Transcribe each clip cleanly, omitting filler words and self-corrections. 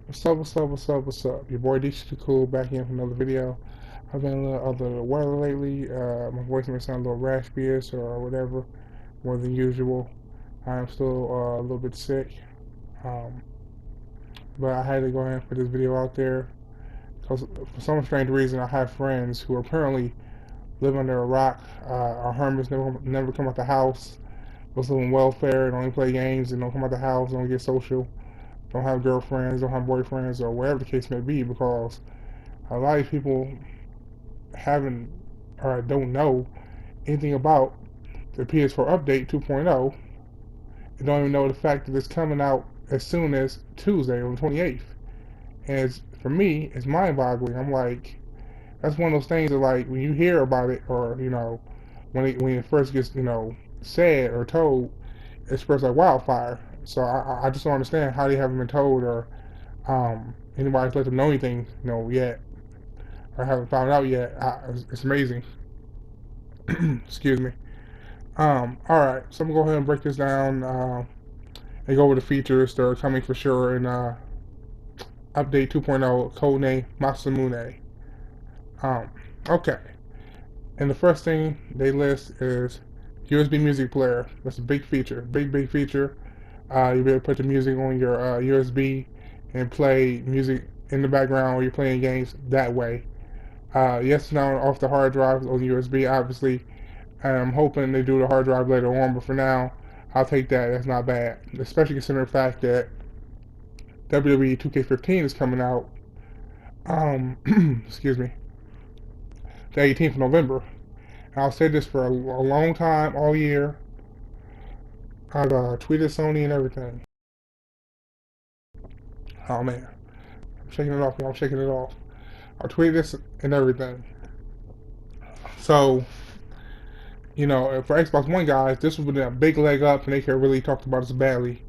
What's up, what's up, what's up, what's up? Your boy DCTWOCOOL back in for another video. I've been a little under the weather lately. My voice may sound a little raspy-ish or whatever, more than usual. I'm still a little bit sick. Um, but I had to go ahead and put this video out there because for some strange reason I have friends who apparently live under a rock, are hermits, never come out the house, just live on welfare, and only play games and don't come out the house, don't get social, don't have girlfriends, don't have boyfriends, or whatever the case may be, because a lot of people haven't or don't know anything about the PS4 update 2.0. They don't even know the fact that it's coming out as soon as Tuesday on the 28th. And for me, it's mind-boggling. I'm like, that's one of those things that, like, when you hear about it, or when it first gets said or told, it spreads like wildfire. So I just don't understand how they haven't been told, or anybody's let them know anything yet, or haven't found out yet. It's amazing. Excuse me. Alright, so I'm gonna go ahead and break this down and go over the features that are coming for sure in Update 2.0, codename Masamune. Um, okay, and the first thing they list is USB music player. That's a big feature, big feature. You'll be able to put the music on your USB and play music in the background while you're playing games that way. Yes, now off the hard drive on USB, obviously. I'm hoping they do the hard drive later on, but for now, I'll take that. That's not bad, especially considering the fact that WWE 2K15 is coming out. Excuse me, the 18th of November. And I'll say this for a long time, all year. I've tweeted Sony and everything. Oh man, I'm shaking it off, y'all. I'm shaking it off. I tweeted this and everything. So, for Xbox One guys, this would have been a big leg up, and they could really talk about us badly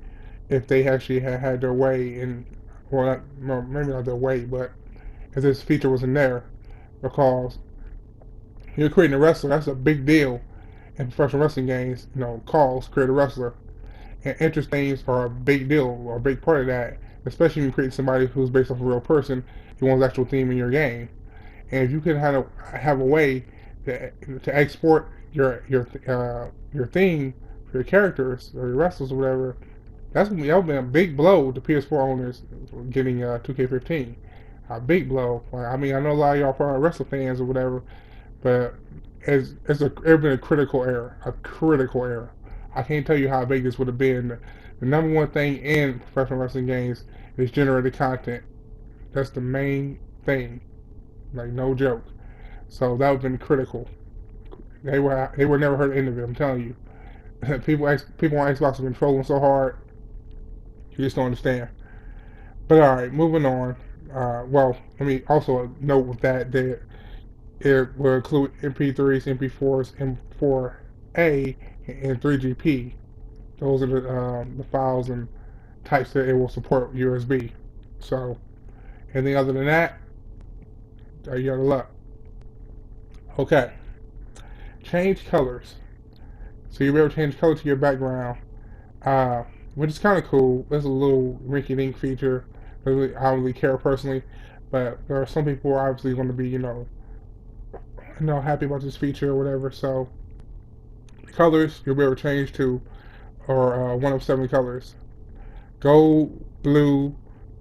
if they actually had their way, and well, no, maybe not their way, but if this feature wasn't there, because you're creating a wrestler, that's a big deal in professional wrestling games. Calls create a wrestler, and interest things are a big deal or a big part of that, especially when you create somebody who's based off a real person, you want the actual theme in your game. And if you can have a way to export your theme for your characters or your wrestlers or whatever, that would be a big blow to PS4 owners getting 2K15. A big blow. Like, I mean, I know a lot of y'all probably wrestling fans or whatever, but it's been a critical error. A critical error. I can't tell you how big this would have been. The number one thing in professional wrestling games is generated content. That's the main thing. Like, no joke. So that would have been critical. They were never heard the end of it. I'm telling you. People on Xbox have been trolling so hard. You just don't understand. But all right, moving on. Well, let me also note with that it will include MP3s, MP4s, M4A, and 3GP. Those are the files and types that it will support USB. So anything other than that, you got a luck. Okay, change colors. So you'll be able to change color to your background, uh, which is kind of cool. There's a little rinky-dink feature. I don't really care personally, but there are some people who are obviously going to be, happy about this feature or whatever. So the colors you'll be able to change to are one of 7 colors: gold, blue,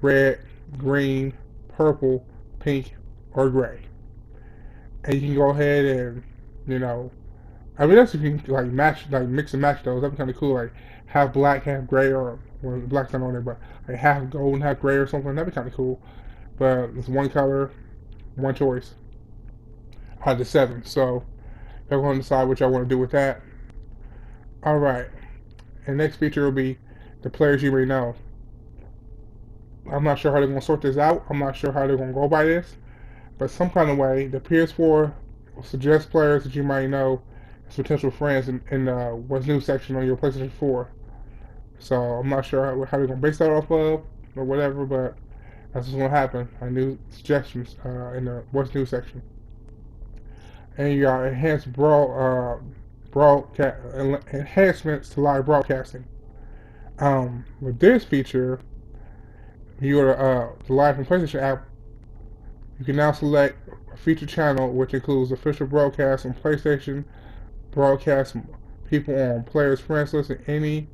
red, green, purple, pink, or gray. And you can go ahead and, you know, I mean, that's if you can, like mix and match those. That'd be kind of cool. Like half black, half gray, or well, black's not on there, but like half gold and half gray or something. That'd be kind of cool. But it's one color, one choice out of the 7. So y'all going to decide what y'all want to do with that. All right. And next feature will be the players you may know. I'm not sure how they're going to sort this out. I'm not sure how they're going to go by this. But some kind of way, the PS4 will suggest players that you might know as potential friends in the What's New section on your PlayStation 4. So I'm not sure how they're going to base that off of or whatever, but that's what's going to happen. New suggestions in the What's New section. And you got enhanced enhancements to live broadcasting. With this feature, when you go to the Live from PlayStation app, you can now select a featured channel, which includes official broadcasts on PlayStation, broadcast people on players' friends list, and any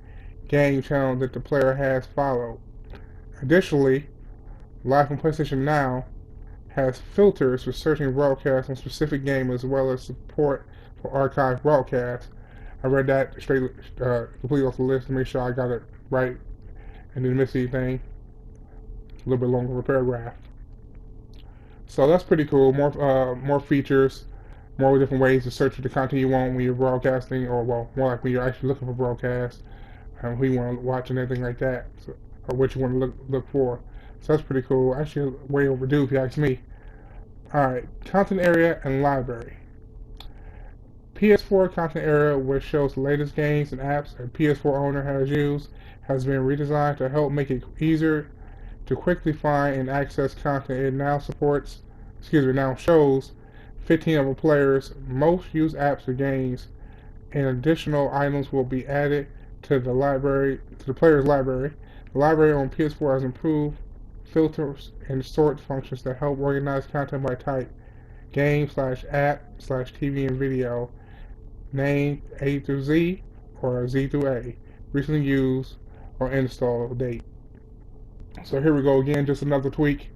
game channel that the player has followed. Additionally, Live from PlayStation Now has filters for searching broadcasts on specific games as well as support for archived broadcasts. I read that straight, completely off the list to make sure I got it right and didn't miss anything. A little bit longer of a paragraph. So that's pretty cool. More features, more different ways to search for the content you want when you're broadcasting, or well, more like when you're actually looking for broadcasts, who you want to watch and everything like that, so, or what you want to look for. So that's pretty cool. Actually, way overdue if you ask me. All right, content area and library. PS4 content area, which shows the latest games and apps a PS4 owner has used, has been redesigned to help make it easier to quickly find and access content. It now shows 15 of a player's most used apps or games, and additional items will be added to the player's library. The library on PS4 has improved filters and sort functions that help organize content by type, game/app/TV and video, name A through Z or Z through A, recently used or install date. So here we go again, just another tweak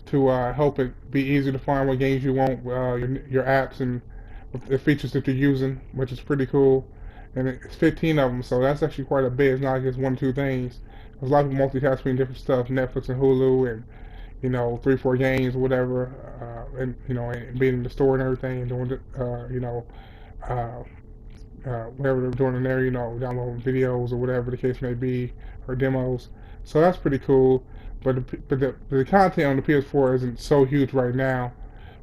to help it be easier to find what games you want, your apps and the features that you're using, which is pretty cool. And it's 15 of them, so that's actually quite a bit. It's not just one or two things. There's a lot of people multitasking different stuff, Netflix and Hulu, and 3, 4 games, whatever, and and being in the store and everything, and doing uh, whatever they're doing in there, downloading videos or whatever the case may be, or demos. So that's pretty cool. But the content on the PS4 isn't so huge right now.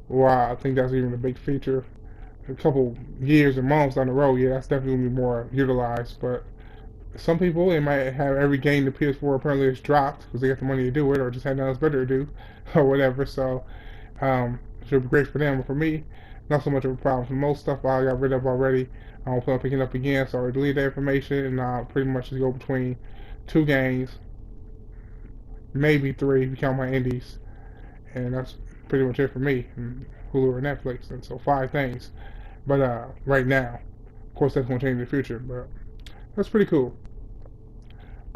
Wow, I think that's even a big feature. A couple years and months down the road, yeah, that's definitely gonna be more utilized. But some people, they might have every game the PS4 apparently is dropped because they got the money to do it, or just had nothing else better to do, or whatever. So it should be great for them. But for me, not so much of a problem. For most stuff I got rid of already. I don't plan on picking up again, so I delete that information and I pretty much just go between 2 games, maybe 3 if you count my indies, and that's pretty much it for me. And Hulu or Netflix, and so 5 things. But right now, of course, that's going to change in the future. But that's pretty cool.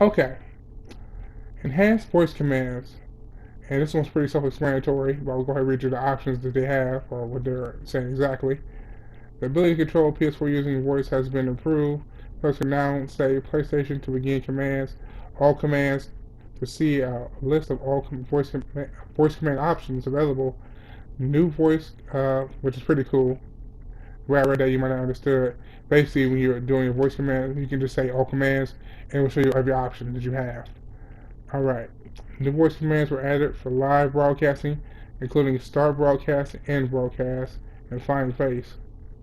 Okay, enhanced voice commands, and this one's pretty self-explanatory. But I'll go ahead and read you the options that they have, or what they're saying exactly. The ability to control PS4 using voice has been improved. Players can now say PlayStation to begin commands, all commands, to see a list of all voice command options available. New voice, which is pretty cool. The way I read that, you might not understood. Basically, when you're doing a voice command, you can just say all commands, and it will show you every option that you have. All right. New voice commands were added for live broadcasting, including start broadcast, end broadcast, and find face.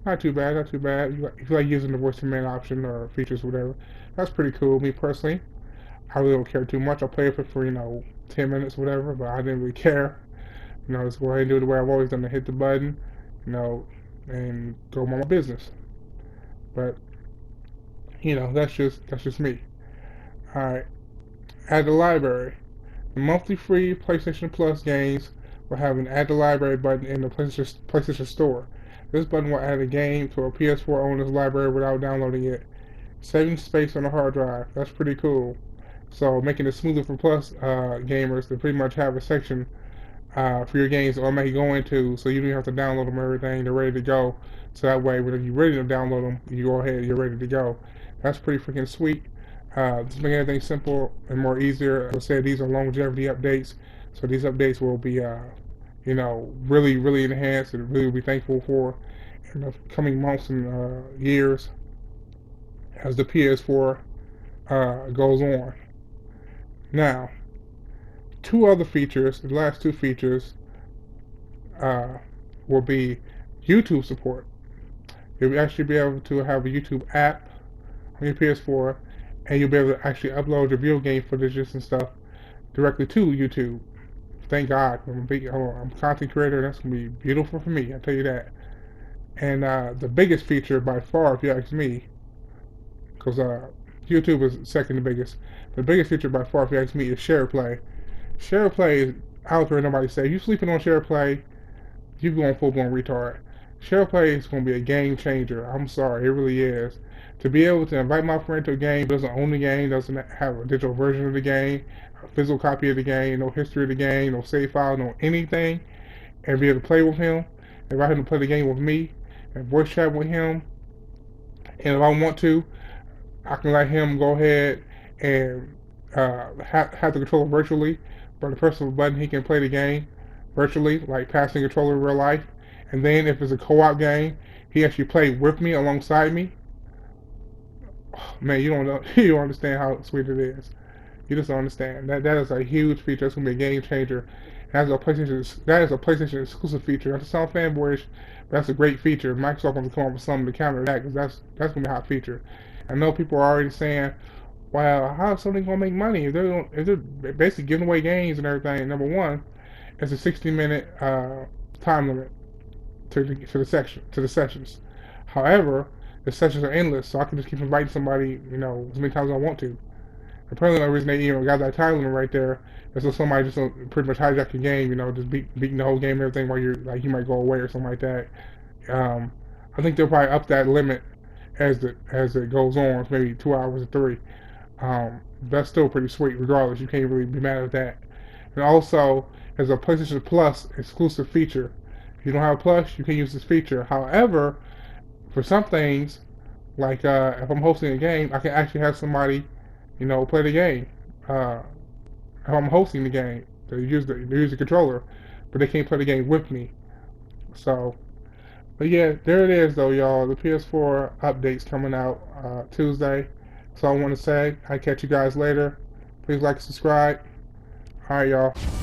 Not too bad, not too bad. If you like using the voice command option or features or whatever, that's pretty cool. Me personally, I really don't care too much. I'll play it for 10 minutes or whatever, but I didn't really care. Just go ahead and do it the way I've always done, to hit the button, and go about my business. But that's just me. All right. Add the library. The monthly free PlayStation Plus games will have an Add the Library button in the PlayStation Store. This button will add a game to a PS4 owner's library without downloading it, saving space on the hard drive. That's pretty cool. So making it smoother for Plus gamers to pretty much have a section for your games to automatically go into, so you don't have to download them and everything. They're ready to go. So that way, when you're ready to download them, you go ahead, you're ready to go. That's pretty freaking sweet. Just making everything simple and more easier. As I said, these are longevity updates, so these updates will be, really, really enhanced, and really will be thankful for in the coming months and years as the PS4 goes on. Now, 2 other features, the last 2 features, will be YouTube support. You'll actually be able to have a YouTube app on your PS4, and you'll be able to actually upload your video game footages and stuff directly to YouTube. Thank God. I'm a content creator, and that's going to be beautiful for me, I'll tell you that. And the biggest feature by far, if you ask me, because YouTube is second to biggest, the biggest feature by far, if you ask me, is SharePlay. Share play, I don't care what nobody say. You sleeping on share play, you going full blown retard. Share play is going to be a game changer. I'm sorry, it really is. To be able to invite my friend to a game, doesn't own the game, doesn't have a digital version of the game, a physical copy of the game, no history of the game, no save file, no anything, and be able to play with him, invite him to play the game with me, and voice chat with him. And if I want to, I can let him go ahead and have the controller virtually. By the press of a button, he can play the game virtually, like passing controller in real life. And then if it's a co-op game, he actually play with me alongside me. Oh, man, you don't know, you don't understand how sweet it is. You just don't understand. That is a huge feature. It's gonna be a game changer. That is a PlayStation exclusive feature. That's to sound fanboyish, but that's a great feature. Microsoft wants to come up with something to counter that because that's gonna be a hot feature. I know people are already saying, "Well, how is Sony gonna make money if they're basically giving away games and everything?" Number one, it's a 60-minute time limit to the sessions. However, the sessions are endless, so I can just keep inviting somebody, as many times as I want to. Apparently, the reason they got that time limit right there is so somebody just pretty much hijack your game, just beating the whole game and everything while you're like you might go away or something like that. Um, I think they'll probably up that limit as it goes on, maybe 2 hours or three. That's still pretty sweet, regardless. You can't really be mad at that. And also, as a PlayStation Plus exclusive feature, if you don't have a Plus, you can use this feature. However, for some things, like if I'm hosting a game, I can actually have somebody, play the game. Uh, if I'm hosting the game, they use the controller, but they can't play the game with me. So, but yeah, there it is though, y'all. The PS4 update's coming out Tuesday. So I want to say, I catch you guys later. Please like and subscribe. All right, y'all.